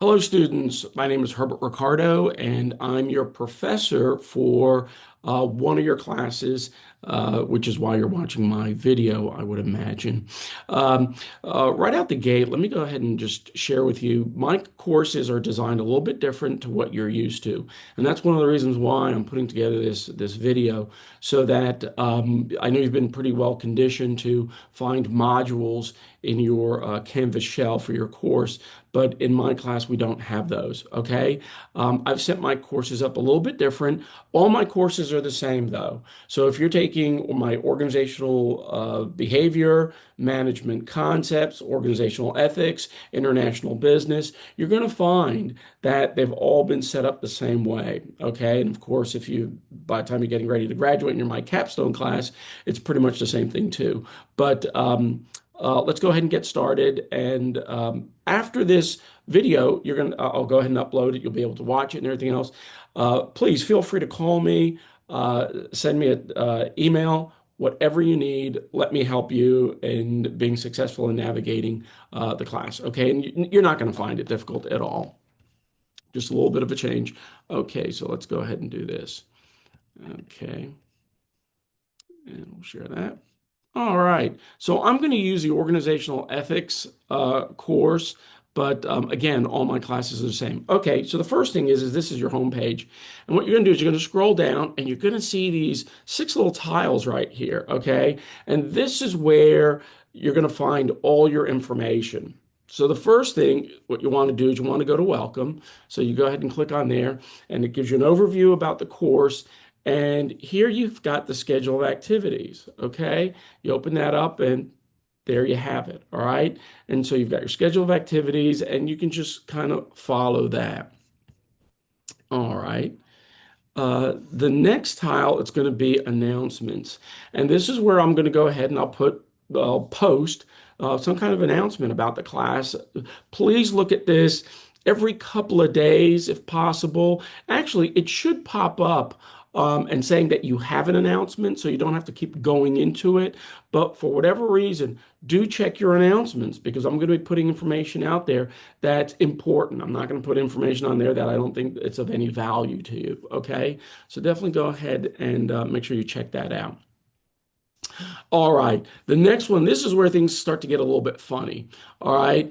Hello, students. My name is Herbert Ricardo, and I'm your professor for one of your classes, which is why you're watching my video, I would imagine. Right out the gate, let me go ahead and just share with you, my courses are designed a little bit different to what you're used to. And that's one of the reasons why I'm putting together this video, so that I know you've been pretty well conditioned to find modules in your Canvas shell for your course, but in my class, we don't have those, okay? I've set my courses up a little bit different. All my courses are the same, though. So if you're taking my organizational behavior, management concepts, organizational ethics, international business, you're going to find that they've all been set up the same way, okay? And of course, if you, by the time you're getting ready to graduate and you're my capstone class, it's pretty much the same thing too. But let's go ahead and get started. And after this video, I'll go ahead and upload it. You'll be able to watch it and everything else. Please feel free to call me, send me an email, whatever you need. Let me help you in being successful in navigating the class. Okay, and you're not going to find it difficult at all. Just a little bit of a change. Okay, so let's go ahead and do this. Okay, and we'll share that. All right. So I'm going to use the organizational ethics course, but again, all my classes are the same. Okay. So the first thing is this is your home page. And what you're going to do is you're going to scroll down and you're going to see these six little tiles right here. Okay. And this is where you're going to find all your information. So the first thing, what you want to do is you want to go to welcome. So you go ahead and click on there and it gives you an overview about the course. And here you've got the schedule of activities. Okay. You open that up and there you have it. All right. And so you've got your schedule of activities and you can just kind of follow that. All right. The next tile, it's going to be announcements. And this is where I'm going to go ahead and I'll post some kind of announcement about the class. Please look at this every couple of days if possible. Actually, it should pop up and saying that you have an announcement so you don't have to keep going into it. But for whatever reason, do check your announcements because I'm going to be putting information out there that's important. I'm not going to put information on there that I don't think it's of any value to you. Okay. So definitely go ahead and make sure you check that out. All right. The next one, this is where things start to get a little bit funny. All right.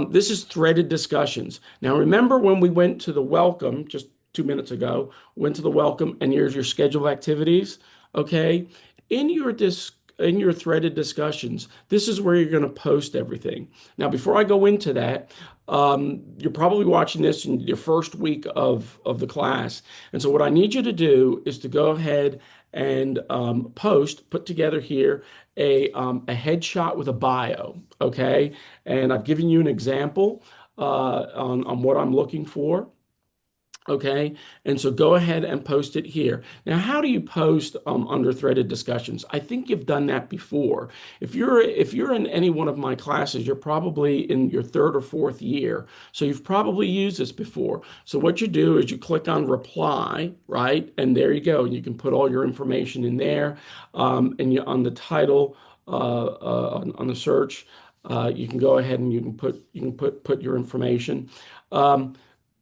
This is threaded discussions. Now, remember when we went to the welcome just 2 minutes ago, went to the welcome, and here's your schedule of activities. Okay. In your in your threaded discussions, this is where you're going to post everything. Now, before I go into that, you're probably watching this in your first week of the class. And so what I need you to do is to go ahead and put together here a headshot with a bio, okay? And I've given you an example on what I'm looking for. Okay, and so go ahead and post it here. Now, how do you post under threaded discussions? I think you've done that before. If you're in any one of my classes, you're probably in your third or fourth year, so you've probably used this before. So what you do is you click on reply, right, and there you go. You can put all your information in there, and you on the title on the search, you can go ahead and you can put your information. Um,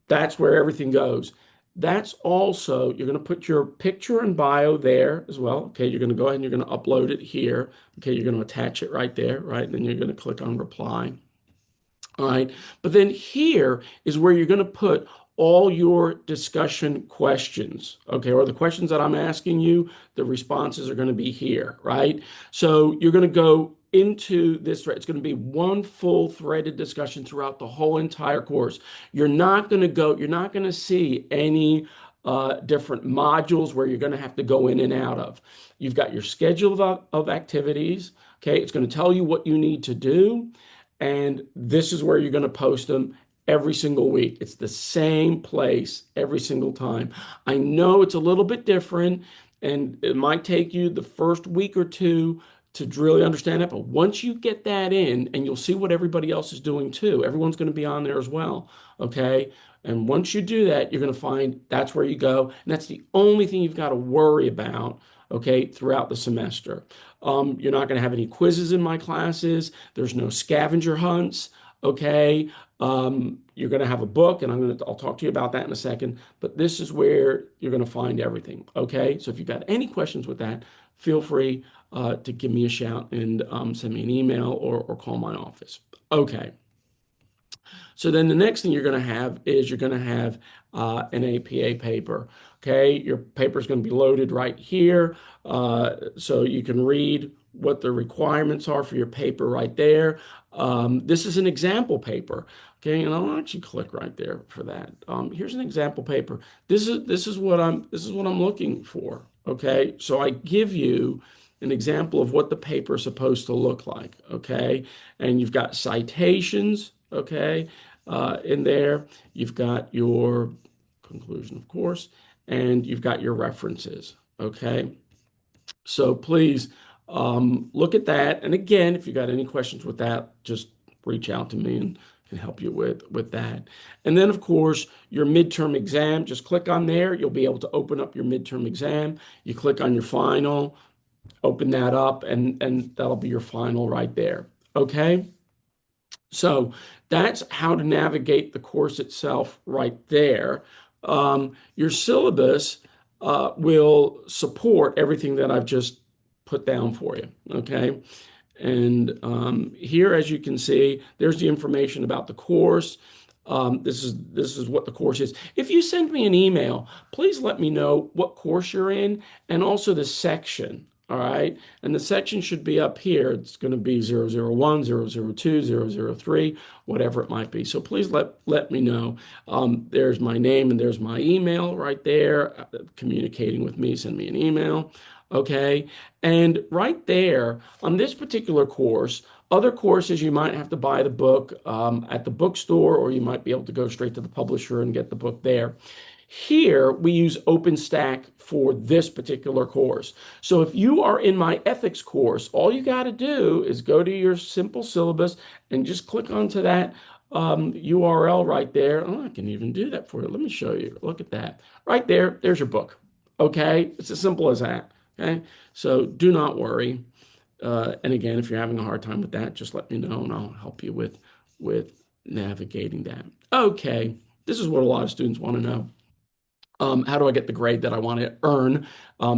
that's where everything goes. That's also, you're going to put your picture and bio there as well. Okay, you're going to go ahead and you're going to upload it here. Okay, you're going to attach it right there, right? And then you're going to click on reply. All right, but then here is where you're going to put all your discussion questions, okay, or the questions that I'm asking you, the responses are going to be here, right? So you're going to go into this thread. It's going to be one full threaded discussion throughout the whole entire course. You're not going to see any different modules where you're going to have to go in and out of. You've got your schedule of activities, okay? It's going to tell you what you need to do. And this is where you're going to post them every single week. It's the same place every single time. I know it's a little bit different and it might take you the first week or two to really understand it. But once you get that in, and you'll see what everybody else is doing too, everyone's going to be on there as well. Okay. And once you do that, you're going to find that's where you go. And that's the only thing you've got to worry about, okay, throughout the semester. You're not going to have any quizzes in my classes. There's no scavenger hunts. Okay. You're going to have a book, and I'll talk to you about that in a second. But this is where you're going to find everything. Okay. So if you've got any questions with that, feel free to give me a shout and send me an email or call my office. Okay. So then the next thing you're going to have is you're going to have an APA paper. Okay, your paper is going to be loaded right here, so you can read what the requirements are for your paper right there. This is an example paper. Okay, and I'll actually click right there for that. Here's an example paper. This is what I'm looking for. Okay, so I give you an example of what the paper is supposed to look like. Okay, and you've got citations. Okay, in there. You've got your conclusion, of course, and you've got your references. Okay. So please look at that. And again, if you got any questions with that, just reach out to me and can help you with that. And then, of course, your midterm exam, just click on there. You'll be able to open up your midterm exam. You click on your final, open that up, and that'll be your final right there. Okay. So that's how to navigate the course itself right there. Your syllabus will support everything that I've just put down for you. Okay. And here, as you can see, there's the information about the course. This is what the course is. If you send me an email, please let me know what course you're in and also the section. All right. And the section should be up here. It's going to be 001, 002, 003, whatever it might be. So please let me know. There's my name and there's my email right there. Communicating with me, send me an email. Okay. And right there on this particular course, other courses, you might have to buy the book at the bookstore, or you might be able to go straight to the publisher and get the book there. Here, we use OpenStack for this particular course. So if you are in my ethics course, all you got to do is go to your simple syllabus and just click onto that URL right there. Oh, I can even do that for you. Let me show you. Look at that. Right there, there's your book. Okay? It's as simple as that. Okay? So do not worry. And again, if you're having a hard time with that, just let me know and I'll help you with navigating that. Okay, this is what a lot of students want to know. How do I get the grade that I want to earn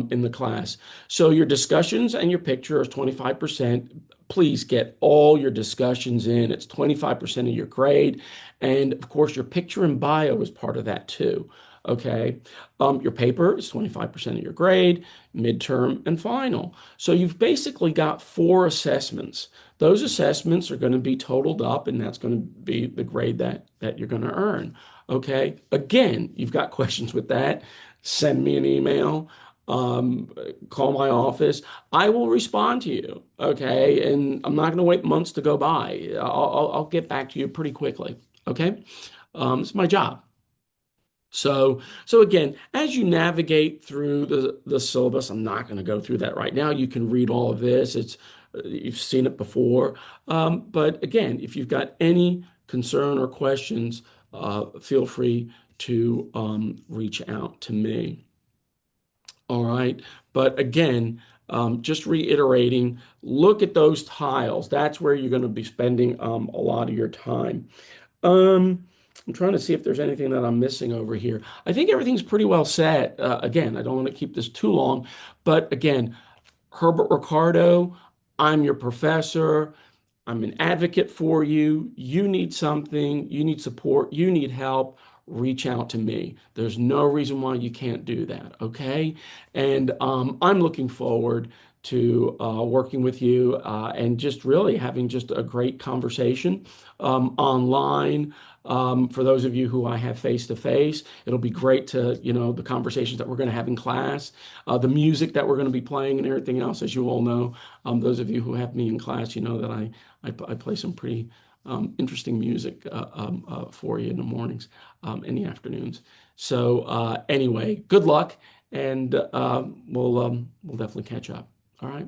in the class? So your discussions and your picture is 25%. Please get all your discussions in. It's 25% of your grade. And of course, your picture and bio is part of that too. Okay. Your paper is 25% of your grade, midterm and final. So you've basically got 4 assessments. Those assessments are going to be totaled up, and that's going to be the grade that you're going to earn. Okay. Again, you've got questions with that, send me an email, call my office. I will respond to you. Okay. And I'm not going to wait months to go by. I'll get back to you pretty quickly. Okay. It's my job. So again, as you navigate through the syllabus, I'm not going to go through that right now. You can read all of this. You've seen it before. But again, if you've got any concern or questions, feel free to reach out to me. All right. But again, just reiterating, look at those tiles. That's where you're going to be spending a lot of your time. I'm trying to see if there's anything that I'm missing over here. I think everything's pretty well set. Again, I don't want to keep this too long, but again, Herbert Ricardo, I'm your professor. I'm an advocate for you. You need something, you need support, you need help, reach out to me. There's no reason why you can't do that, okay? And I'm looking forward to working with you and just really having just a great conversation online. For those of you who I have face to face, it'll be great to, the conversations that we're going to have in class, the music that we're going to be playing and everything else, as you all know. Those of you who have me in class, you know that I play some pretty interesting music for you in the mornings, in the afternoons. So anyway, good luck, and we'll definitely catch up. All right.